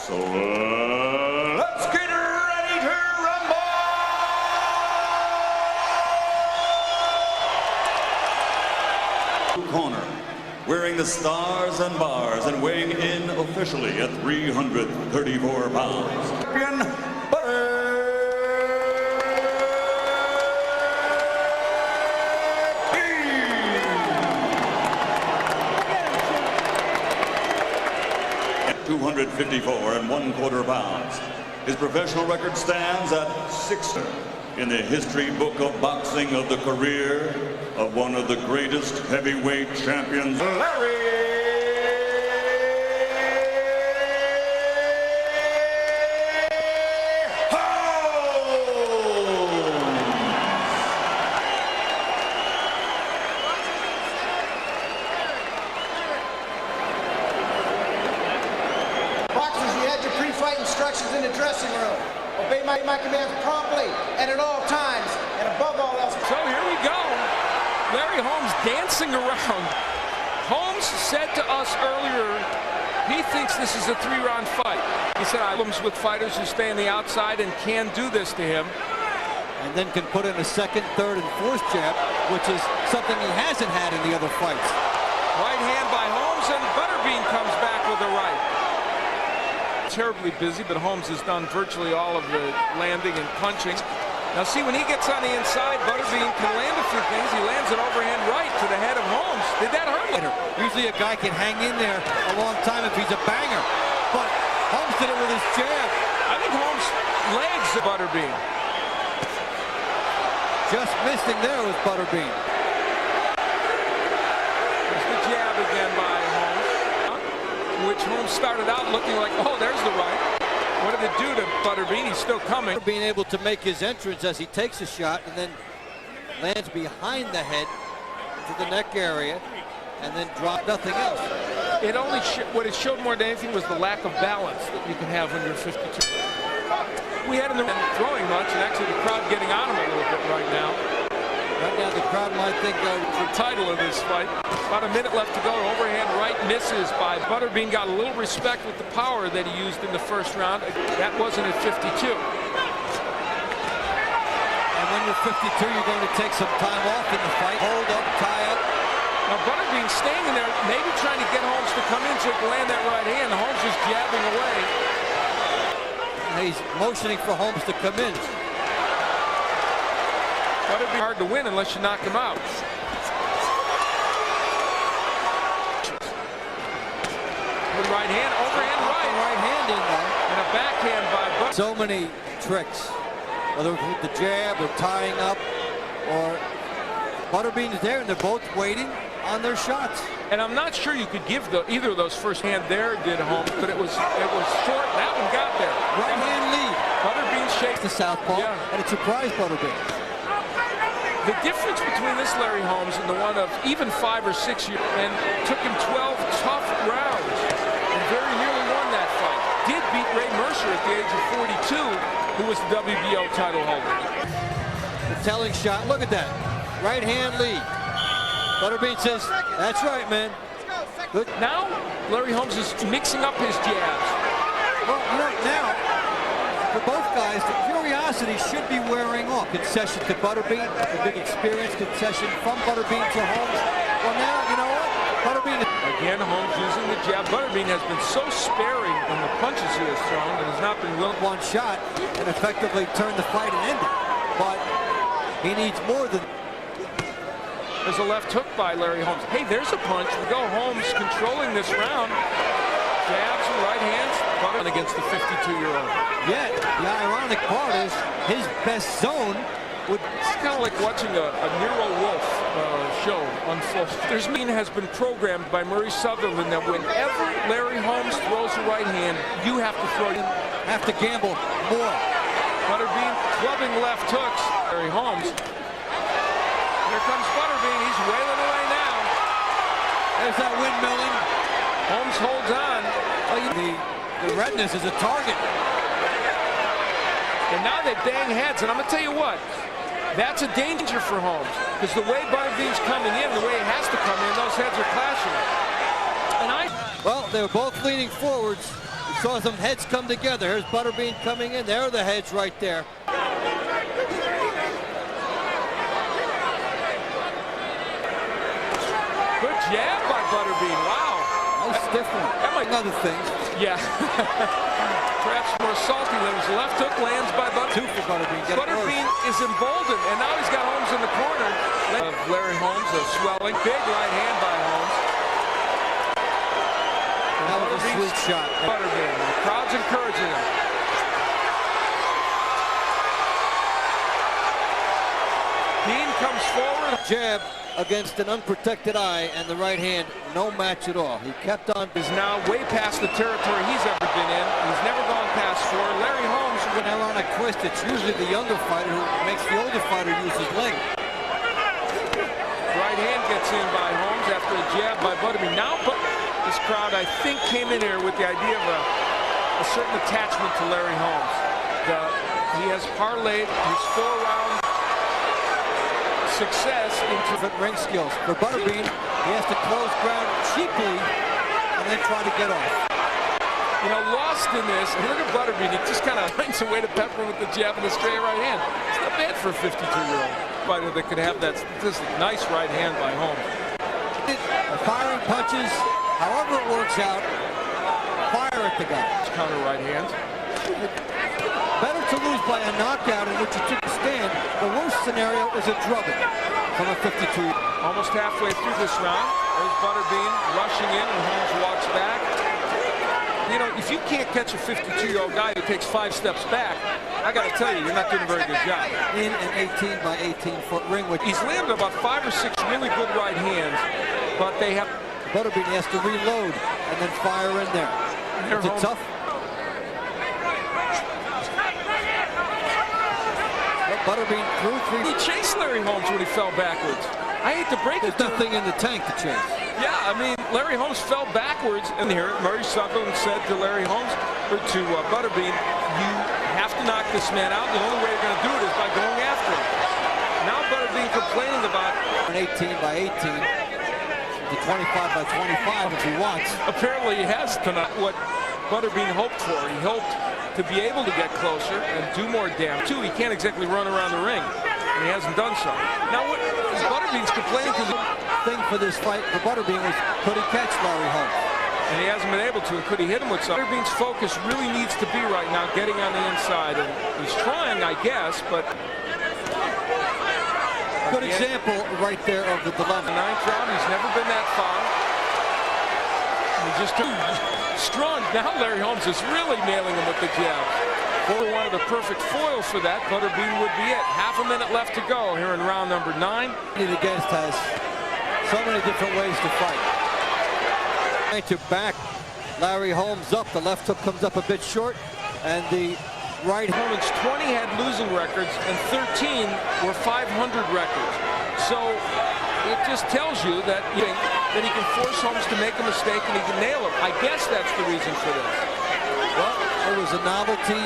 So let's get ready to rumble! Corner, wearing the stars and bars and weighing in officially at 334 pounds. Champion Butter. 254 1/4 pounds. His professional record stands at 6 in the history book of boxing of the career of one of the greatest heavyweight champions, Larry Pre-fight instructions in the dressing room. Obey my commands promptly and at all times, and above all else. So here we go. Larry Holmes dancing around. Holmes said to us earlier, he thinks this is a 3-round fight. He said, I problems with fighters who stay on the outside and can do this to him. And then can put in a second, third, and fourth jab, which is something he hasn't had in the other fights. Right hand by Holmes, and Butterbean comes back with a right. Terribly busy, but Holmes has done virtually all of the landing and punching. Now see, when he gets on the inside, Butterbean can land a few things. He lands an overhand right to the head of Holmes. Did that hurt him? Usually a guy can hang in there a long time if he's a banger, but Holmes did it with his jab. I think Holmes legs the Butterbean. Just missing there with Butterbean. There's the jab again by Holmes, which Holmes started out looking like, oh, there's the right. What did it do to Butterbean? He's still coming. Being able to make his entrance as he takes a shot and then lands behind the head to the neck area and then drop nothing else. It only what it showed more than anything was the lack of balance that you can have when you're 52. We had him throwing much, and actually the crowd getting on him a little bit right now. Right now the crowd might think the title of this fight. About a minute left to go. Overhand right misses by Butterbean. Got a little respect with the power that he used in the first round. That wasn't at 52. And when you're 52, you're going to take some time off in the fight. Hold up, tie up. Now Butterbean staying in there, maybe trying to get Holmes to come in so he can land that right hand. Holmes is jabbing away. And he's motioning for Holmes to come in. But it'd be hard to win unless you knock him out. With right hand, overhand right. Right hand in there. And a backhand by Butterbean. So many tricks, whether with the jab or tying up, or Butterbean is there and they're both waiting on their shots. And I'm not sure you could give either of those first hand there did Holmes, but it was short. That one got there. Right hand lead. Butterbean shakes the southpaw, and it surprised Butterbean. The difference between this Larry Holmes and the one of even 5 or 6 years, and took him 12 tough rounds, and very nearly won that fight. Did beat Ray Mercer at the age of 42, who was the WBO title holder. The telling shot, look at that. Right hand lead. Butterbean says, that's right, man. Good. Now, Larry Holmes is mixing up his jabs. Well, you know, now, for both guys, the curiosity should be wearing off. Concession to Butterbean, a big experience concession from Butterbean to Holmes. Well, now, you know what? Butterbean. Again, Holmes using the jab. Butterbean has been so sparing in the punches he has thrown and has not been willing. One shot and effectively turn the fight and end it. But he needs more than. There's a left hook by Larry Holmes. Hey, there's a punch. We go Holmes controlling this round. Jabs and right hands. Butterbean against the 52-year-old. Yet, the ironic part is his best zone would. It's kind of like watching a Nero Wolfe show unfold. There's has been programmed by Murray Sutherland that whenever Larry Holmes throws a right hand, you have to throw. Have to gamble more. Butterbean clubbing left hooks. Larry Holmes. Here comes Butterbean. He's wailing away now. There's that windmilling. Holmes holds on. The redness is a target. And now they bang heads. And I'm going to tell you what. That's a danger for Holmes. Because the way Butterbean's coming in, the way he has to come in, those heads are clashing. And well, they were both leaning forwards. You saw some heads come together. Here's Butterbean coming in. There are the heads right there. Good jab by Butterbean. Wow. Nice different. That might other things. Yeah. Perhaps more salty than his left hook lands by Butterbean. Two for Butterbean. Butterbean is emboldened, and now he's got Holmes in the corner. Larry Holmes, a swelling, big right hand by Holmes. That was a sweet shot. Butterbean. The crowd's encouraging him. Bean comes forward. Jab against an unprotected eye, and the right hand, no match at all. He kept on. Is now way past the territory he's ever been in. He's never gone past 4. Larry Holmes. With an ironic twist, it's usually the younger fighter who makes the older fighter use his leg. Right hand gets in by Holmes after a jab by Butterbean. Now, this crowd, I think, came in here with the idea of a certain attachment to Larry Holmes. He has parlayed his 4-round success into ring skills. For Butterbean, he has to close ground cheaply and then try to get off. You know, lost in this, and look at Butterbean. He just kind of finds a way to pepper him with the jab and the straight right hand. It's not bad for a 52-year-old fighter that could have that statistic. Nice right hand by Holmes. Firing punches, however it works out, fire at the guy. Counter right hand. Better to lose by a knockout in which you took a stand. The worst scenario is a drubbing from a 52. Almost halfway through this round. There's Butterbean rushing in, and Holmes walks back. You know, if you can't catch a 52-year-old guy who takes 5 steps back, I got to tell you, you're not doing a very good job. In an 18 by 18-foot ring, which he's landed about 5 or 6 really good right hands, but they have. Butterbean has to reload and then fire in there. Is it tough? Butterbean threw 3. He chased Larry Holmes when he fell backwards. I hate to break it. There's nothing in the tank to chase. Yeah, I mean, Larry Holmes fell backwards, and here Murray Sutherland said to Larry Holmes, or to Butterbean, you have to knock this man out. The only way you're going to do it is by going after him. Now Butterbean complaining about an 18 by 18 to 25 by 25 if he wants. Apparently he has tonight what Butterbean hoped for. He hoped to be able to get closer and do more damage. Too, he can't exactly run around the ring, and he hasn't done so. Now, what Butterbean's complaining because the thing for this fight for Butterbean was, could he catch Larry Holmes? And he hasn't been able to, and could he hit him with something? Butterbean's focus really needs to be right now getting on the inside, and he's trying, I guess, but... Good example right there of the dilemma. The 9th round, he's never been that far. He's just too strong. Now Larry Holmes is really nailing him with the jab. For one of the perfect foil for that, Butterbean would be it. Half a minute left to go here in round number 9. Against has so many different ways to fight. Trying to back Larry Holmes up. The left hook comes up a bit short, and the right. Opponents 20 had losing records, and 13 were 500 records. So it just tells you that he can force Holmes to make a mistake and he can nail him. I guess that's the reason for this. Well, it was a novelty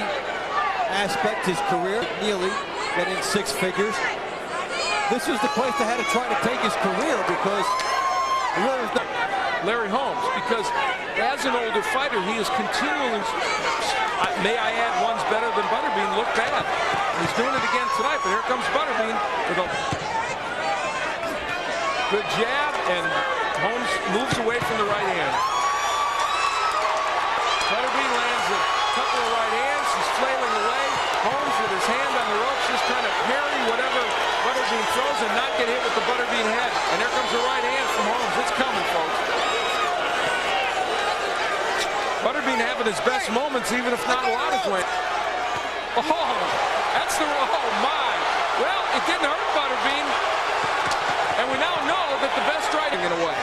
aspect his career. Neely getting 6 figures. This was the place that had to try to take his career because Larry Holmes, because as an older fighter, he is continually, may I add, one's better than Butterbean, look bad. He's doing it again tonight, but here comes Butterbean with a good jab, and Holmes moves away from the right hand. Butterbean lands a couple of right hands. He's flailing away. Holmes with his hand on the ropes, just trying to parry whatever Butterbean throws and not get hit with the Butterbean head. And there comes a right hand from Holmes. It's coming, folks. Butterbean having his best moments, even if not a lot of wins. Oh, that's the, oh my. Well, it didn't hurt Butterbean. And we now know that the best striking in a way.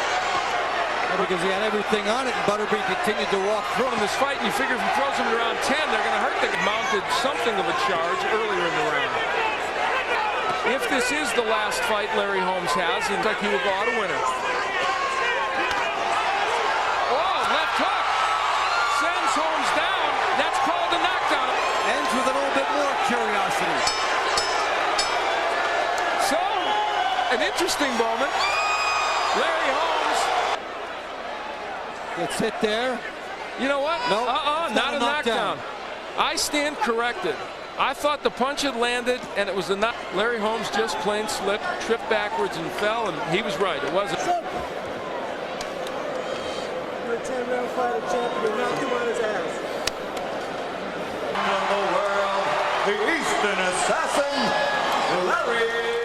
Because he had everything on it, and Butterbean continued to walk through in this fight, and you figure if he throws him around 10, they're going to hurt. They mounted something of a charge earlier in the round. If this is the last fight Larry Holmes has, it looks like he will go out a winner. Oh, left hook. Sends Holmes down. That's called a knockdown. Ends with a little bit more curiosity. So, an interesting moment. Larry Holmes gets hit there. You know what? No, not a knockdown. I stand corrected. I thought the punch had landed, and it was a knock. Larry Holmes just plain slipped, tripped backwards, and fell, and he was right. It wasn't. You're a 10-round fighter champion. Knock him on his ass. In the world, the Eastern assassin, Larry